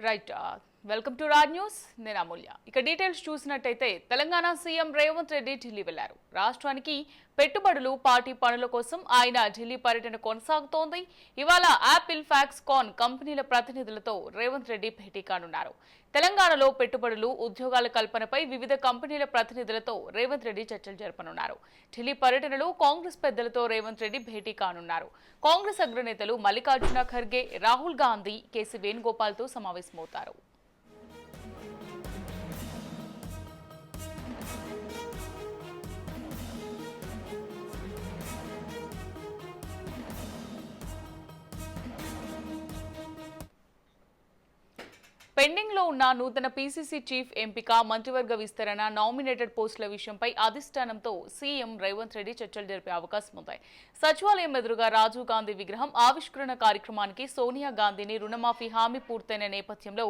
Right welcome to Raj news. నేను అమూల్య. ఇక details చూసినట్టయితే తెలంగాణ సీఎం రేవంత్ రెడ్డి ఢిల్లీ వెళ్లారు. రాష్ట్రానికి పెట్టుబడులు పార్టీ పనుల కోసం ఆయన ఢిల్లీ పర్యటన కొనసాగుతోంది. ఇవాళ యాపిల్, ఫాక్స్కాన్ కంపెనీల ప్రతినిధులతో రేవంత్ రెడ్డి భేటీ కానున్నారు. తెలంగాణలో పెట్టుబడులు, ఉద్యోగాల కల్పనపై వివిధ కంపెనీల ప్రతినిధులతో రేవంత్ రెడ్డి చర్చలు జరపనున్నారు. ఢిల్లీ పర్యటనలో కాంగ్రెస్ పెద్దలతో రేవంత్ రెడ్డి భేటీ కానున్నారు. కాంగ్రెస్ అగ్రనేతలు మల్లికార్జున ఖర్గే, రాహుల్ గాంధీ, కేసీ వేణుగోపాల్తో సమావేశమవుతారు. పెండింగ్ లో ఉన్న నూతన పీసీసీ చీఫ్ ఎంపిక, మంత్రివర్గ విస్తరణ, నామినేటెడ్ పోస్టుల విషయంపై అధిష్టానంతో సీఎం రేవంత్ రెడ్డి చర్చలు జరిపే అవకాశం ఉంది. సచివాలయం ఎదురుగా రాజీవ్ గాంధీ విగ్రహం ఆవిష్కరణ కార్యక్రమానికి సోనియా గాంధీని రుణమాఫీ హామీ పూర్తయిన నేపథ్యంలో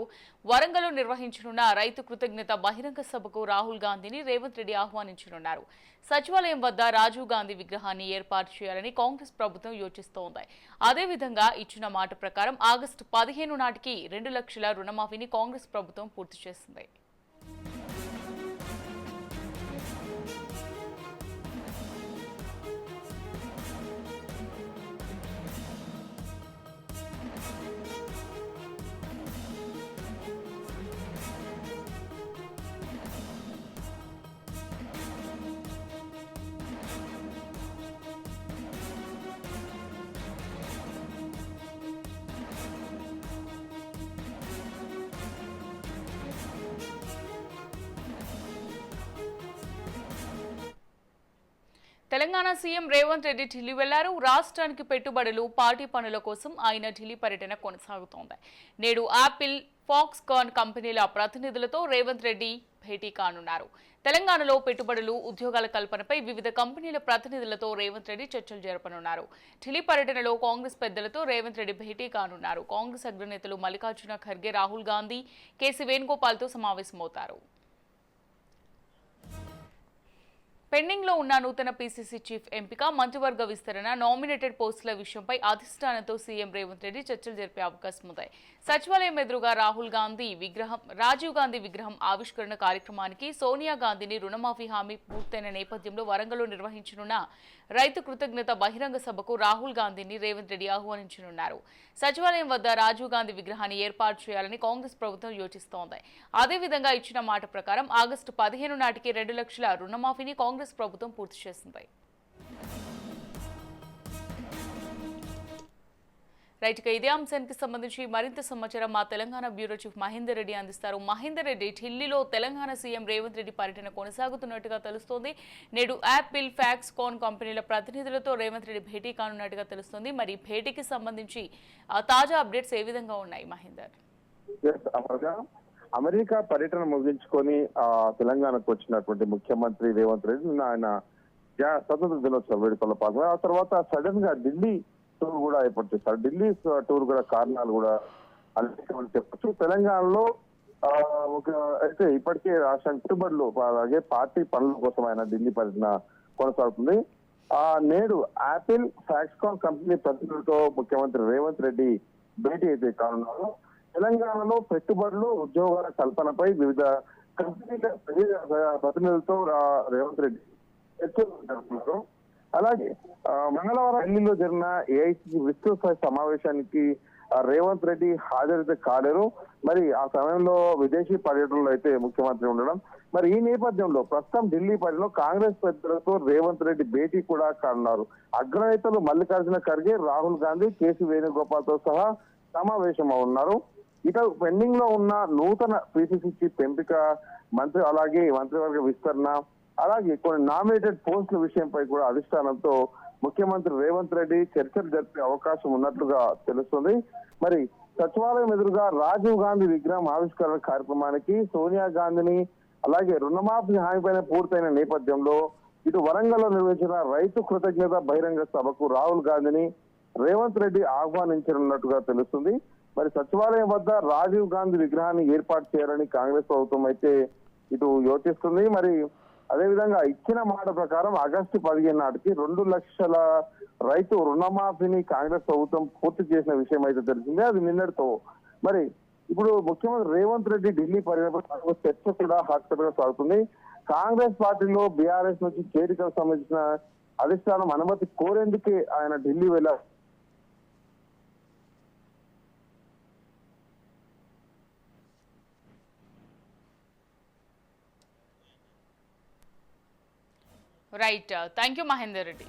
వరంగల్లో నిర్వహించనున్న రైతు కృతజ్ఞత బహిరంగ సభకు రాహుల్ గాంధీని రేవంత్ రెడ్డి ఆహ్వానించనున్నారు. సచివాలయం వద్ద రాజీవ్ గాంధీ విగ్రహాన్ని ఏర్పాటు చేయాలని కాంగ్రెస్ ప్రభుత్వం యోచిస్తోంది. అదేవిధంగా ఇచ్చిన మాట ప్రకారం ఆగస్టు 15 నాటికి 2 లక్షల రుణమాఫీని కాంగ్రెస్ ప్రభుత్వం పూర్తి చేసింది. తెలంగాణ సీఎం రేవంత్ రెడ్డి ఢిల్లీ వెళ్లారు. రాష్ట్రానికి పెట్టుబడులు, పార్టీ పనుల కోసం ఆయన ఢిల్లీ పర్యటన కొనసాగుతోంది. నేడు యాపిల్, ఫాక్స్కాన్ కంపెనీల ప్రతినిధులతో రేవంత్ రెడ్డి భేటీ కానున్నారు. తెలంగాణలో పెట్టుబడులు, ఉద్యోగాల కల్పనపై వివిధ కంపెనీల ప్రతినిధులతో రేవంత్ రెడ్డి చర్చలు జరపనున్నారు. ఢిల్లీ పర్యటనలో కాంగ్రెస్ పెద్దలతో రేవంత్ రెడ్డి భేటీ కానున్నారు. కాంగ్రెస్ అగ్రనేతలు మల్లికార్జున ఖర్గే, రాహుల్ గాంధీ, కేసీ వేణుగోపాల్తో సమావేశమవుతారు. పెండింగ్ లో ఉన్న నూతన పీసీసీ చీఫ్ ఎంపిక, మంత్రివర్గ విస్తరణ, నామినేటెడ్ పోస్టుల విషయంపై అధిష్టానంతో సీఎం రేవంత్ రెడ్డి చర్చలు జరిపే అవకాశం ఉంది. సచివాలయం ఎదురుగా రాజీవ్ గాంధీ విగ్రహం ఆవిష్కరణ కార్యక్రమానికి సోనియా గాంధీని రుణమాఫీ హామీ పూర్తయిన నేపథ్యంలో వరంగల్లో నిర్వహించనున్న రైతు కృతజ్ఞత బహిరంగ సభకు రాహుల్ గాంధీని రేవంత్ రెడ్డి ఆహ్వానించనున్నారు. సచివాలయం వద్ద రాజీవ్ గాంధీ విగ్రహాన్ని ఏర్పాటు చేయాలని కాంగ్రెస్ ప్రభుత్వం యోచిస్తోంది. అదేవిధంగా ఇచ్చిన మాట ప్రకారం ఆగస్టు 15 నాటికి 2 లక్షల రుణమాఫీని కాంగ్రెస్ ప్రభుత్వం పూర్తి చేసింది. రైట్, ఇదే అంశానికి సంబంధించి మరింత సమాచారం మా తెలంగాణ బ్యూరో చీఫ్ మహేందర్ రెడ్డి అందిస్తారు. మహేందర్ రెడ్డి, ఢిల్లీలో తెలంగాణ సీఎం రేవంత్ రెడ్డి పర్యటన కొనసాగుతున్నట్టుగా తెలుస్తోంది. నేడు యాపిల్, ఫాక్స్కాన్ కంపెనీల ప్రతినిధులతో రేవంత్ రెడ్డి భేటీ కానున్నట్టుగా తెలుస్తోంది. మరి భేటీకి సంబంధించి తాజా అప్డేట్స్ ఏ విధంగా ఉన్నాయి మహేందర్? అమెరికా పర్యటన ముగించుకొని తెలంగాణకు వచ్చినటువంటి ముఖ్యమంత్రి రేవంత్ రెడ్డి ఆయన స్వతంత్ర దినోత్సవ వేడుకల్లో పాల్గొన్నారు. ఆ తర్వాత సడన్ గా ఢిల్లీ టూర్ కూడా ఏర్పాటు చేస్తారు. ఢిల్లీ టూర్ కూడా కారణాలు కూడా అనేకమని చెప్పచ్చు. తెలంగాణలో అయితే ఇప్పటికే రాష్ట్రానికి పెట్టుబడులు, అలాగే పార్టీ పనుల కోసం ఆయన ఢిల్లీ పర్యటన కొనసాగుతుంది. నేడు యాపిల్, ఫాక్స్కాన్ కంపెనీ ప్రతినిధులతో ముఖ్యమంత్రి రేవంత్ రెడ్డి భేటీ అయితే కానున్నారు. తెలంగాణలో పెట్టుబడులు, ఉద్యోగాల కల్పనపై వివిధ కంపెనీల ప్రతినిధులతో రేవంత్ రెడ్డి చర్చలు జరుపుతున్నారు. అలాగే మంగళవారం ఢిల్లీలో జరిగిన ఏఐసిసి విస్తృత సమావేశానికి రేవంత్ రెడ్డి హాజరైతే కాలేరు. మరి ఆ సమయంలో విదేశీ పర్యటనలో అయితే ముఖ్యమంత్రి ఉండడం, మరి ఈ నేపథ్యంలో ప్రస్తుతం ఢిల్లీ పర్యటనలో కాంగ్రెస్ పెద్దలతో రేవంత్ రెడ్డి భేటీ కూడా కానున్నారు. అగ్రనేతలు మల్లికార్జున ఖర్గే, రాహుల్ గాంధీ, కేసీ వేణుగోపాల్తో సహా సమావేశం ఉన్నారు. ఇక పెండింగ్ లో ఉన్న నూతన పీసీసీ చీఫ్ ఎంపిక, అలాగే మంత్రివర్గ విస్తరణ, అలాగే కొన్ని నామినేటెడ్ పోస్టుల విషయంపై కూడా అధిష్టానంతో ముఖ్యమంత్రి రేవంత్ రెడ్డి చర్చలు జరిపే అవకాశం ఉన్నట్లుగా తెలుస్తుంది. మరి సచివాలయం ఎదురుగా రాజీవ్ గాంధీ విగ్రహం ఆవిష్కరణ కార్యక్రమానికి సోనియా గాంధీని, అలాగే రుణమాఫీ హామీపైన పూర్తయిన నేపథ్యంలో ఇటు వరంగల్లో నిర్వహించిన రైతు కృతజ్ఞత బహిరంగ సభకు రాహుల్ గాంధీని రేవంత్ రెడ్డి ఆహ్వానించనున్నట్టుగా తెలుస్తుంది. మరి సచివాలయం వద్ద రాజీవ్ గాంధీ విగ్రహాన్ని ఏర్పాటు చేయాలని కాంగ్రెస్ ప్రభుత్వం అయితే ఇటు యోచిస్తుంది. మరి అదేవిధంగా ఇచ్చిన మాట ప్రకారం ఆగస్టు 15 నాటికి 2 లక్షల రైతు రుణమాఫీని కాంగ్రెస్ ప్రభుత్వం పూర్తి చేసిన విషయం అయితే తెలిసిందే. అది నిన్నటితో మరి ఇప్పుడు ముఖ్యమంత్రి రేవంత్ రెడ్డి ఢిల్లీ పర్యటన చర్చ కూడా హాట్ గా సాగుతుంది. కాంగ్రెస్ పార్టీలో బీఆర్ఎస్ నుంచి చేరికలకు సంబంధించిన అధిష్టానం అనుమతి కోరేందుకే ఆయన ఢిల్లీ వెళ్ళారు. Right, thank you Mahender Reddy.